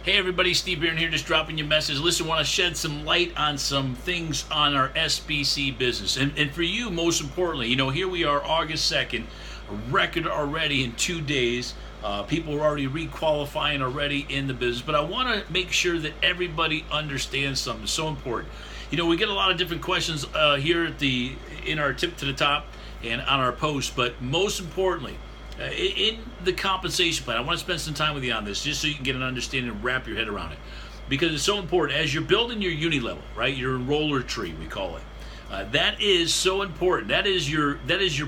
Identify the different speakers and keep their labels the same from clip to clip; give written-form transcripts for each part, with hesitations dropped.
Speaker 1: Hey everybody, Steve Byrne here, just dropping you a message. Listen, want to shed some light on some things on our SBC business. And for you, most importantly, here we are, August 2nd, a record already in 2 days. People are already requalifying already in the business. But I want to make sure that everybody understands something so important. We get a lot of different questions here in our tip to the top and on our post. But most importantly, in the compensation plan, I want to spend some time with you on this just so you can get an understanding and wrap your head around it, because it's so important as you're building your uni level, right? Your enroller tree, we call it. That is so important. That is your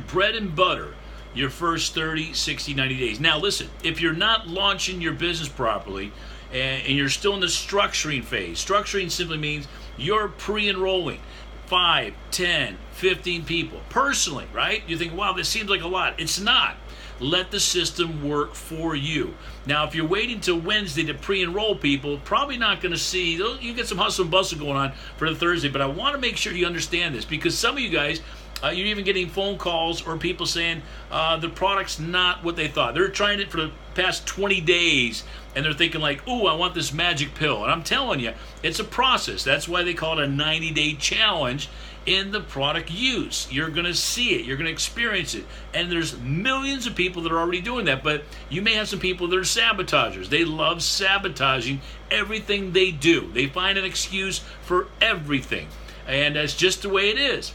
Speaker 1: bread and butter, your first 30, 60, 90 days. Now listen, if you're not launching your business properly and you're still in the structuring phase, structuring simply means you're pre-enrolling 5, 10, 15 people personally, right? You think, wow, this seems like a lot. It's not. Let the system work for you. Now, if you're waiting till Wednesday to pre-enroll people, probably not going to see, you get some hustle and bustle going on for the Thursday, but I want to make sure you understand this, because some of you guys, you're even getting phone calls or people saying the product's not what they thought. They're trying it for the past 20 days, and they're thinking like, oh, I want this magic pill. And I'm telling you, it's a process. That's why they call it a 90-day challenge in the product use. You're going to see it. You're going to experience it. And there's millions of people that are already doing that, but you may have some people that are sabotagers. They love sabotaging everything they do. They find an excuse for everything. And that's just the way it is.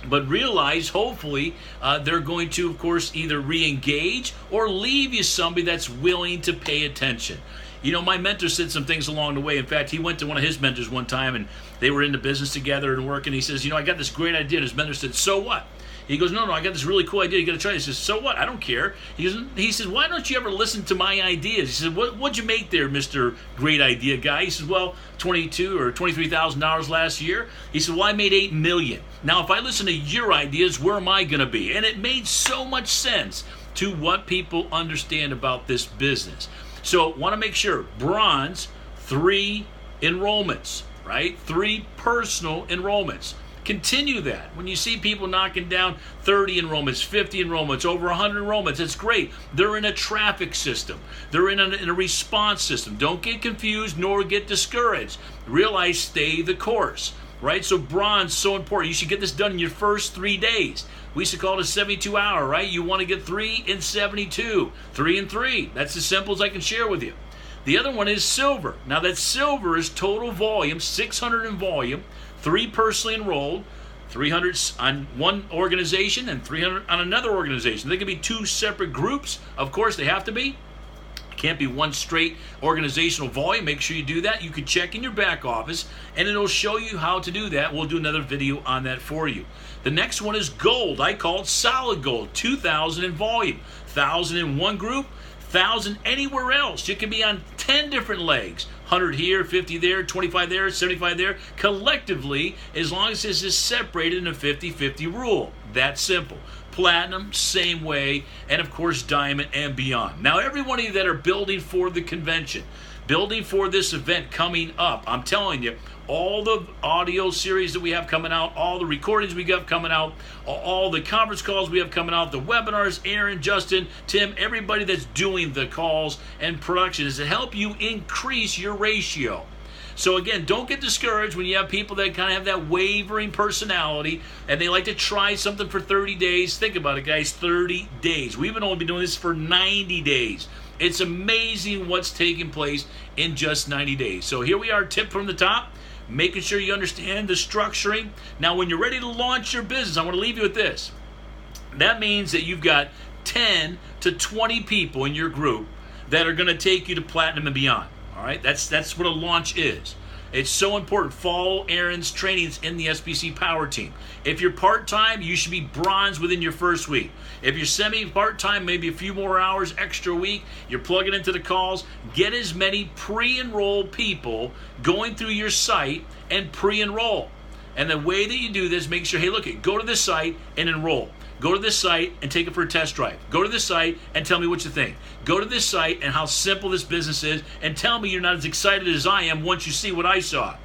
Speaker 1: But realize, hopefully, they're going to, of course, either re-engage or leave you somebody that's willing to pay attention. My mentor said some things along the way. In fact, he went to one of his mentors one time, and they were in the business together and working. He says, I got this great idea. And his mentor said, so what? He goes, no, I got this really cool idea. You got to try it. He says, so what? I don't care. He says, why don't you ever listen to my ideas? He said, what'd you make there, Mr. Great Idea Guy? He says, well, $22,000 or $23,000 last year. He said, well, I made $8 million. Now, if I listen to your ideas, where am I going to be? And it made so much sense to what people understand about this business. So, want to make sure, bronze, 3 enrollments, right? 3 personal enrollments. Continue that. When you see people knocking down 30 enrollments, 50 enrollments, over 100 enrollments, it's great. They're in a traffic system. They're in a response system. Don't get confused nor get discouraged. Realize, stay the course, right? So bronze, so important. You should get this done in your first 3 days. We used to call it a 72-hour, right? You want to get 3 in 72. 3 in 3. That's as simple as I can share with you. The other one is silver. Now that silver is total volume, 600 in volume, 3 personally enrolled, 300 on one organization and 300 on another organization. They can be 2 separate groups. Of course, they have to be. It can't be one straight organizational volume. Make sure you do that. You can check in your back office, and it'll show you how to do that. We'll do another video on that for you. The next one is gold. I call it solid gold. 2,000 in volume. 1,000 in one group, 1,000 anywhere else. You can be on 10 different legs. 100 here, 50 there, 25 there, 75 there. Collectively, as long as this is separated in a 50-50 rule. That's simple. Platinum, same way, and of course diamond and beyond. Now, every one of you that are building for the convention, building for this event coming up, I'm telling you, all the audio series that we have coming out, all the recordings we got coming out, all the conference calls we have coming out, the webinars, Aaron, Justin, Tim, everybody that's doing the calls and production is to help you increase your ratio. So again, don't get discouraged when you have people that kind of have that wavering personality and they like to try something for 30 days. Think about it, guys, 30 days. We've only been doing this for 90 days. It's amazing what's taking place in just 90 days. So here we are, tip from the top, making sure you understand the structuring. Now, when you're ready to launch your business, I want to leave you with this. That means that you've got 10 to 20 people in your group that are going to take you to platinum and beyond. All right, that's what a launch is. It's so important. Follow Aaron's trainings in the SBC Power Team. If you're part-time, you should be bronze within your first week. If you're semi-part-time, maybe a few more hours extra a week, you're plugging into the calls. Get as many pre-enrolled people going through your site and pre-enroll. And the way that you do this, make sure, hey, look, go to this site and enroll. Go to this site and take it for a test drive. Go to this site and tell me what you think. Go to this site and how simple this business is and tell me you're not as excited as I am once you see what I saw.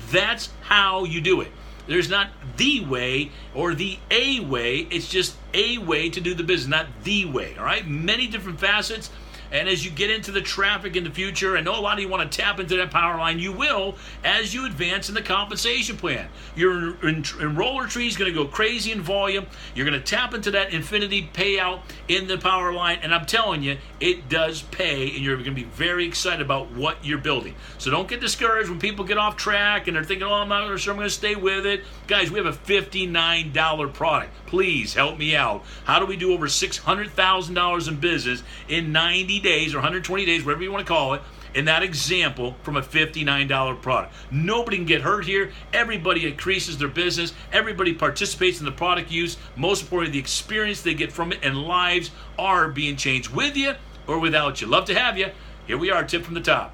Speaker 1: That's how you do it. There's not the way or the a way. It's just a way to do the business, not the way. All right? Many different facets. And as you get into the traffic in the future, I know a lot of you want to tap into that power line. You will as you advance in the compensation plan. Your enroller tree is going to go crazy in volume. You're going to tap into that infinity payout in the power line. And I'm telling you, it does pay, and you're going to be very excited about what you're building. So don't get discouraged when people get off track and they're thinking, oh, I'm not sure I'm going to stay with it. Guys, we have a $59 product. Please help me out. How do we do over $600,000 in business in 90 days or 120 days, whatever you want to call it, in that example from a $59 product? Nobody can get hurt here. Everybody increases their business. Everybody participates in the product use. Most importantly, the experience they get from it, and lives are being changed with you or without you. Love to have you. Here we are, tip from the top.